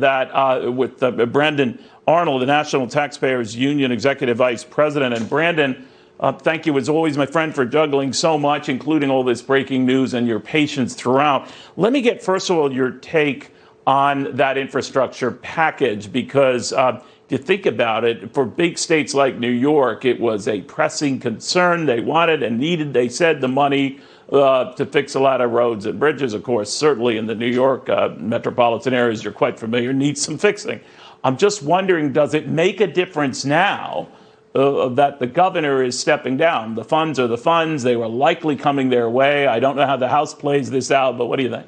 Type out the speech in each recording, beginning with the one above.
that with Brandon Arnold, the National Taxpayers Union Executive Vice President. And Brandon, thank you as always, my friend, for juggling so much, including all this breaking news and your patience throughout. Let me get, first of all, your take on that infrastructure package, because if you think about it, for big states like New York, it was a pressing concern. They wanted and needed, they said, the money to fix a lot of roads and bridges, of course, certainly in the New York metropolitan areas, you're quite familiar, needs some fixing. I'm just wondering, does it make a difference now that the governor is stepping down? The funds are the funds. They were likely coming their way. I don't know how the House plays this out, but what do you think?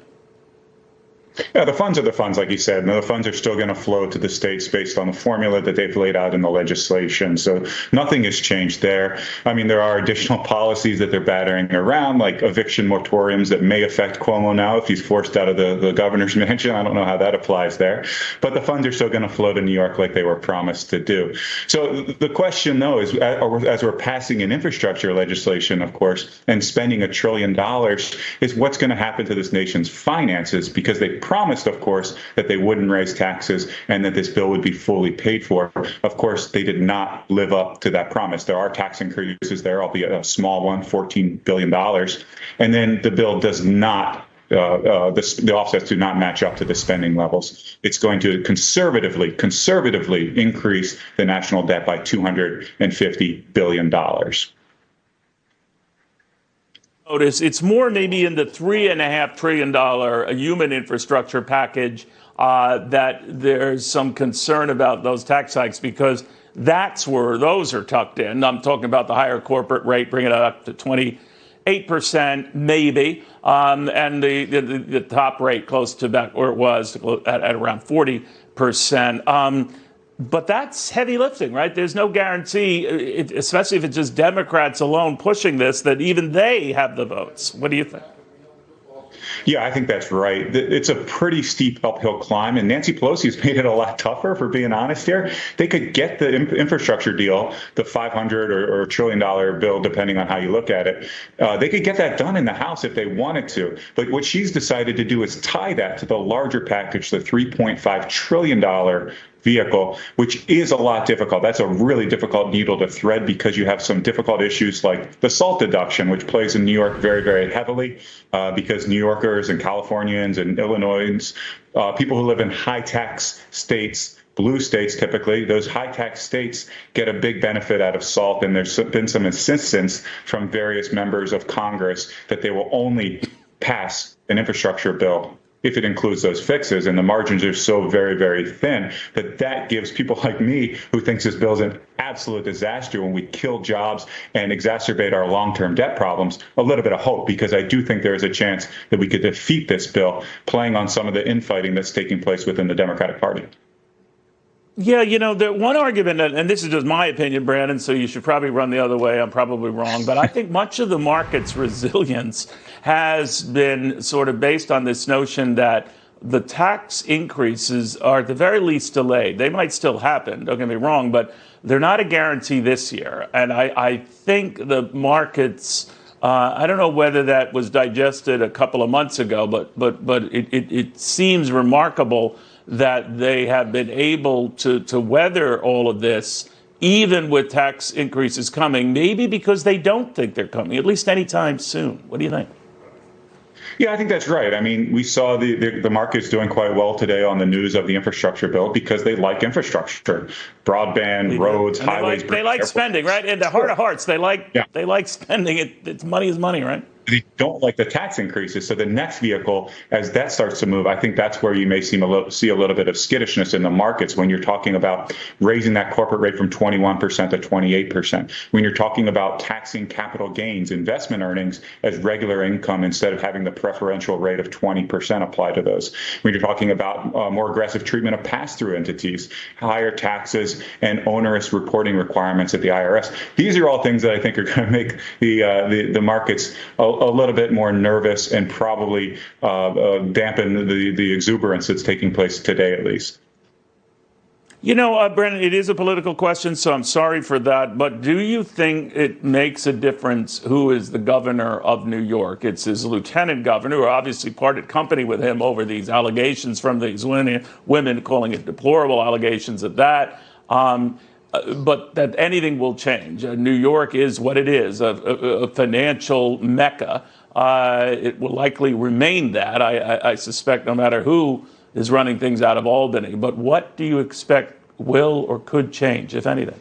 Yeah, the funds are the funds, like you said. And the funds are still going to flow to the states based on the formula that they've laid out in the legislation. So nothing has changed there. I mean, there are additional policies that they're battering around, like eviction moratoriums that may affect Cuomo now if he's forced out of the governor's mansion. I don't know how that applies there. But the funds are still going to flow to New York like they were promised to do. So the question, though, is as we're passing an infrastructure legislation, of course, and spending $1 trillion, is what's going to happen to this nation's finances, because they promised, of course, that they wouldn't raise taxes and that this bill would be fully paid for. Of course, they did not live up to that promise. There are tax increases there, albeit a small one, $14 billion. And then the bill does not, the offsets do not match up to the spending levels. It's going to conservatively increase the national debt by $250 billion. It's more maybe in the $3.5 trillion human infrastructure package that there's some concern about those tax hikes, because that's where those are tucked in. I'm talking about the higher corporate rate, bringing it up to 28% maybe, and the top rate close to back where it was at around 40%. But that's heavy lifting, right? There's no guarantee, especially if it's just Democrats alone pushing this, that even they have the votes. What do you think? Yeah, I think that's right. It's a pretty steep uphill climb, and Nancy Pelosi has made it a lot tougher, for being honest here. They could get the infrastructure deal, the $500 or $1 trillion bill, depending on how you look at it. They could get that done in the House if they wanted to. But what she's decided to do is tie that to the larger package, the $3.5 trillion vehicle, which is a lot difficult. That's a really difficult needle to thread, because you have some difficult issues like the SALT deduction, which plays in New York very, very heavily, because New Yorkers and Californians and Illinoisans, people who live in high tax states, blue states typically, those high tax states get a big benefit out of SALT. And there's been some insistence from various members of Congress that they will only pass an infrastructure bill if it includes those fixes, and the margins are so very, very thin that gives people like me, who thinks this bill is an absolute disaster when we kill jobs and exacerbate our long-term debt problems, a little bit of hope, because I do think there is a chance that we could defeat this bill, playing on some of the infighting that's taking place within the Democratic Party. Yeah, the one argument, and this is just my opinion, Brandon, so you should probably run the other way. I'm probably wrong. But I think much of the market's resilience has been sort of based on this notion that the tax increases are at the very least delayed. They might still happen, don't get me wrong, but they're not a guarantee this year. And I think the markets, I don't know whether that was digested a couple of months ago, but it seems remarkable that they have been able to weather all of this, even with tax increases coming, maybe because they don't think they're coming, at least anytime soon. What do you think? Yeah, I think that's right. I mean, we saw the market's doing quite well today on the news of the infrastructure bill, because they like infrastructure, broadband, roads, highways. They like spending, right? In the heart of hearts, they like spending. It's money is money, right? They don't like the tax increases. So the next vehicle, as that starts to move, I think that's where you may see a little bit of skittishness in the markets, when you're talking about raising that corporate rate from 21% to 28%, when you're talking about taxing capital gains, investment earnings as regular income instead of having the preferential rate of 20% apply to those, when you're talking about more aggressive treatment of pass-through entities, higher taxes, and onerous reporting requirements at the IRS. These are all things that I think are going to make the markets a little bit more nervous, and probably dampen the exuberance that's taking place today, at least. Brennan, it is a political question, so I'm sorry for that. But do you think it makes a difference who is the governor of New York? It's his lieutenant governor, who obviously parted company with him over these allegations from these women calling it deplorable allegations of that. But that anything will change. New York is what it is, a financial mecca. It will likely remain that, I suspect, no matter who is running things out of Albany. But what do you expect will or could change, if anything?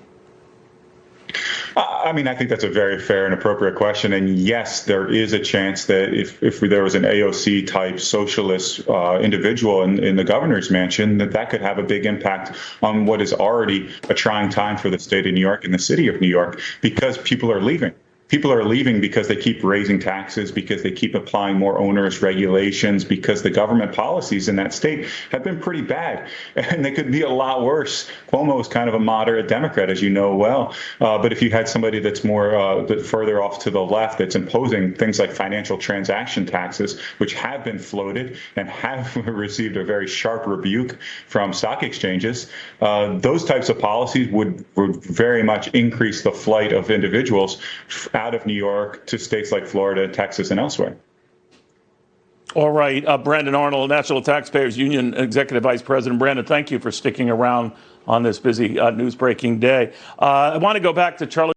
I mean, I think that's a very fair and appropriate question. And yes, there is a chance that if there was an AOC type socialist individual in the governor's mansion, that could have a big impact on what is already a trying time for the state of New York and the city of New York, because people are leaving. People are leaving because they keep raising taxes, because they keep applying more onerous regulations, because the government policies in that state have been pretty bad, and they could be a lot worse. Cuomo is kind of a moderate Democrat, as you know well. But if you had somebody that's more further off to the left, that's imposing things like financial transaction taxes, which have been floated and have received a very sharp rebuke from stock exchanges, those types of policies would very much increase the flight of individuals out of New York to states like Florida, Texas, and elsewhere. All right. Brandon Arnold, National Taxpayers Union Executive Vice President. Brandon, thank you for sticking around on this busy news-breaking day. I want to go back to Charlie.